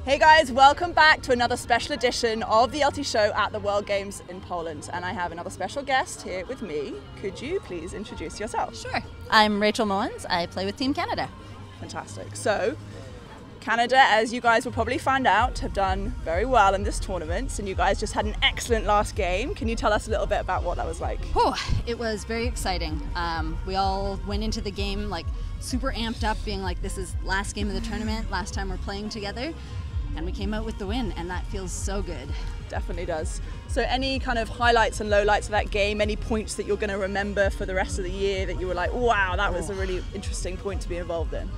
Hey guys, welcome back to another special edition of the LT Show at the World Games in Poland. And I have another special guest here with me. Could you please introduce yourself? Sure. I'm Rachel Moens. I play with Team Canada. Fantastic. So, Canada, as you guys will probably find out, have done very well in this tournament. And you guys just had an excellent last game. Can you tell us a little bit about what that was like? Oh, it was very exciting. We all went into the game like super amped up, being like, this is last game of the tournament, last time we're playing together. And we came out with the win, and that feels so good. Definitely does. So any kind of highlights and lowlights of that game, any points that you're going to remember for the rest of the year that you were like, wow, that was a really interesting point to be involved in?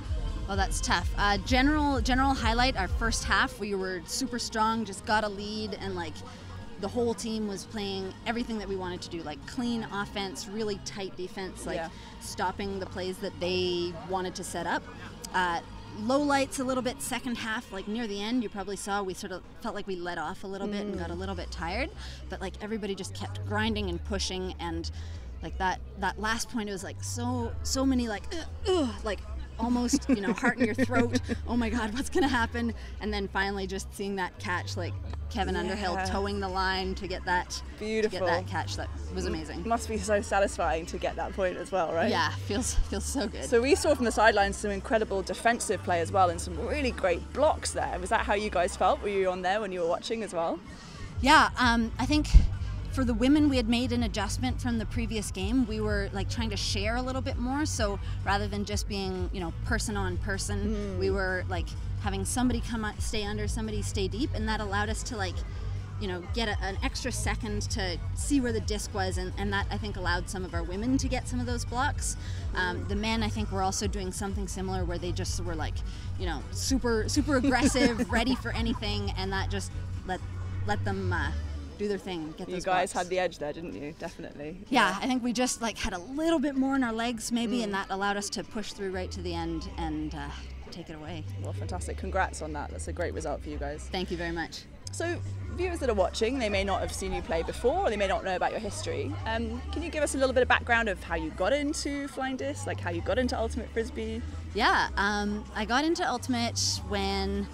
Well, that's tough. General highlight, our first half, we were super strong, just got a lead, and like the whole team was playing everything that we wanted to do, like clean offense, really tight defense, like stopping the plays that they wanted to set up. Low lights a little bit second half, like near the end you probably saw we sort of felt like we let off a little bit and got a little bit tired, but like everybody just kept grinding and pushing, and like that last point, it was like so many like almost, you know, heart in your throat, oh my god, what's gonna happen? And then finally just seeing that catch, like Kevin Underhill towing the line to get that beautiful, to get that catch, that was amazing. Must be so satisfying to get that point as well, right? Yeah, feels so good. So we saw from the sidelines some incredible defensive play as well, and some really great blocks there. Was that how you guys felt? Were you on there when you were watching as well? Yeah, I think for the women, we had made an adjustment from the previous game. We were like trying to share a little bit more, so rather than just being, you know, person on person, we were like having somebody come up, stay under, somebody stay deep, and that allowed us to, like, you know, get an extra second to see where the disc was, and that I think allowed some of our women to get some of those blocks. The men, I think, were also doing something similar, where they just were like, you know, super aggressive, ready for anything, and that just let them do their thing, get those You guys blocks. had the edge there, didn't you? Definitely. Yeah, I think we just like had a little bit more in our legs maybe, and that allowed us to push through right to the end and take it away. Well, fantastic. Congrats on that. That's a great result for you guys. Thank you very much. So viewers that are watching, they may not have seen you play before, or they may not know about your history. Can you give us a little bit of background of how you got into flying disc, like how you got into ultimate frisbee? Yeah, I got into ultimate when,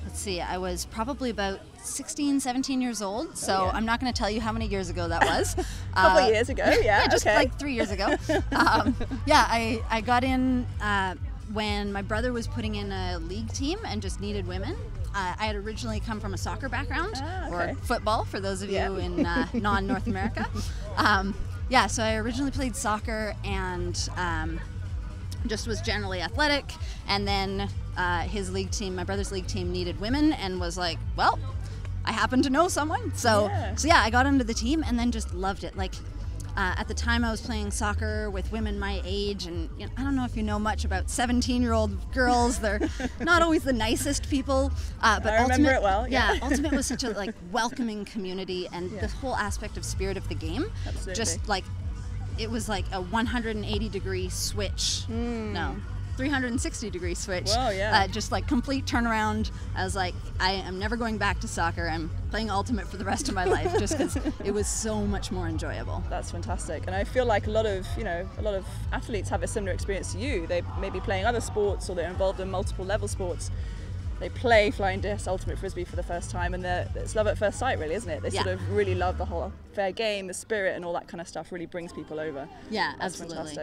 let's see, I was probably about 16, 17 years old, so I'm not going to tell you how many years ago that was. A couple of years ago, yeah. Just like 3 years ago. I got in when my brother was putting in a league team and just needed women. I had originally come from a soccer background, or football for those of you in non-North America. So I originally played soccer and just was generally athletic, and then his league team, my brother's league team, needed women and was like, well, I happen to know someone. So I got into the team and then just loved it. Like at the time I was playing soccer with women my age, and you know, I don't know if you know much about 17-year-old girls. They're not always the nicest people, but I remember it well. Yeah, Ultimate was such a like welcoming community, and the whole aspect of spirit of the game, just like it was like a 180-degree switch. No, 360-degree switch. Whoa, just like complete turnaround. I was like, I am never going back to soccer. I'm playing Ultimate for the rest of my life, just because it was so much more enjoyable. That's fantastic, and I feel like a lot of athletes have a similar experience to you. They may be playing other sports, or they're involved in multiple level sports. They play flying disc, ultimate frisbee for the first time, and it's love at first sight, really, isn't it? They sort of really love the whole fair game, the spirit, and all that kind of stuff really brings people over. Yeah, that's absolutely.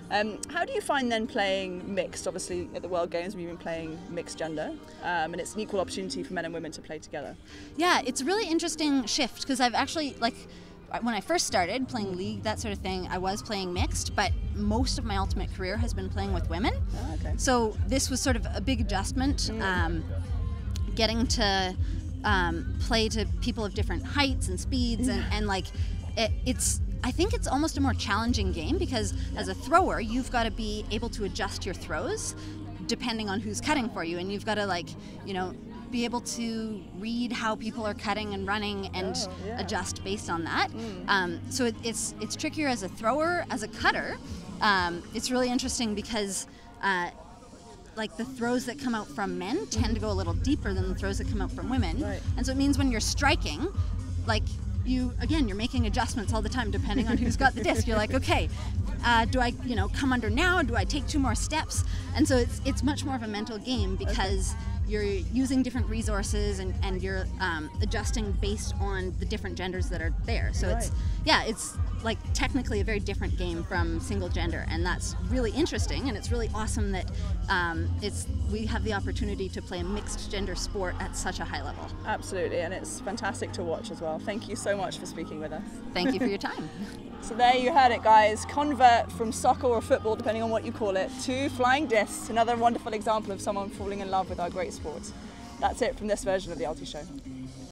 Fantastic. How do you find then playing mixed? Obviously, at the World Games, we've been playing mixed gender, and it's an equal opportunity for men and women to play together. Yeah, it's a really interesting shift, because I've actually, like, when I first started playing league, that sort of thing, I was playing mixed, but most of my ultimate career has been playing with women. Oh, okay. So this was sort of a big adjustment, getting to play to people of different heights and speeds, and like I think it's almost a more challenging game, because as a thrower, you've got to be able to adjust your throws depending on who's cutting for you, and you've got to, like, you know, be able to read how people are cutting and running and adjust based on that. So it's trickier as a thrower. As a cutter, it's really interesting because like the throws that come out from men tend to go a little deeper than the throws that come out from women. And so it means when you're striking, like, you're making adjustments all the time depending on who's got the disc. You're like, okay, do I, come under now? Do I take 2 more steps? And so it's much more of a mental game, because you're using different resources and you're adjusting based on the different genders that are there. So it's like technically a very different game from single gender, and that's really interesting, and it's really awesome that we have the opportunity to play a mixed gender sport at such a high level. Absolutely, and it's fantastic to watch as well. Thank you so much for speaking with us. Thank you for your time. So there you heard it, guys. Convert from soccer or football, depending on what you call it, to flying discs. Another wonderful example of someone falling in love with our great sport. That's it from this version of the Alti Show.